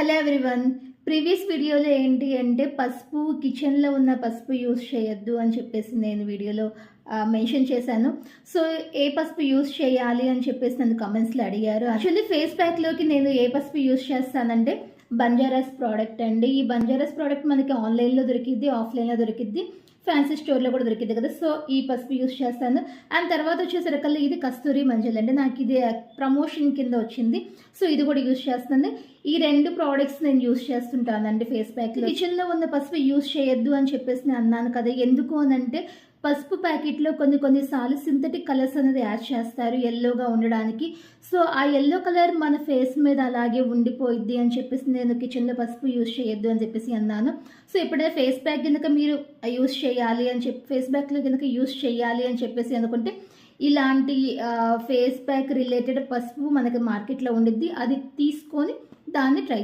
Hello everyone. Previous వీడియోలో ఏంటి అంటే పసుపు కిచెన్లో ఉన్న పసుపు యూస్ చేయొద్దు అని చెప్పేసి నేను వీడియోలో మెన్షన్ చేశాను. సో ఏ పసుపు యూస్ చేయాలి అని చెప్పేసి నన్ను కమెంట్స్లో అడిగారు. యాక్చువల్లీ ఫేస్ ప్యాక్లోకి నేను ఏ పసుపు యూస్ చేస్తానంటే బంజారాస్ ప్రోడక్ట్ అండి. ఈ బంజారాస్ ప్రోడక్ట్ మనకి ఆన్లైన్లో దొరికిద్ది, ఆఫ్లైన్లో దొరికిద్ది, ఫ్యాన్సీ స్టోర్లో కూడా దొరికింది కదా. సో ఈ పసుపు యూస్ చేస్తాను. అండ్ తర్వాత వచ్చేసరికల్లా ఇది కస్తూరి మంజల్ అండి. నాకు ఇది ప్రమోషన్ కింద వచ్చింది. సో ఇది కూడా యూస్ చేస్తాను. ఈ రెండు ప్రోడక్ట్స్ నేను యూస్ చేస్తుంటానండి ఫేస్ ప్యాక్. కిచెన్లో ఉన్న పసుపు యూస్ చేయొద్దు అని చెప్పేసి నేను అన్నాను కదా. ఎందుకు అని అంటే పసుపు ప్యాకెట్లో కొన్నిసార్లు సింథటిక్ కలర్స్ అనేది యాడ్ చేస్తారు ఎల్లోగా ఉండడానికి. సో ఆ ఎల్లో కలర్ మన ఫేస్ మీద అలాగే ఉండిపోయిద్ది అని చెప్పేసి నేను కిచెన్లో పసుపు యూస్ చేయొద్దు అని చెప్పేసి అన్నాను. సో ఎప్పుడైతే ఫేస్ ప్యాక్ కనుక మీరు యూస్ చేయాలి అని చెప్పి ఫేస్ ప్యాక్లో కనుక యూస్ చేయాలి అని చెప్పేసి అనుకుంటే ఇలాంటి ఫేస్ ప్యాక్ రిలేటెడ్ పసుపు మనకి మార్కెట్లో ఉండిద్ది. అది తీసుకొని దాన్ని ట్రై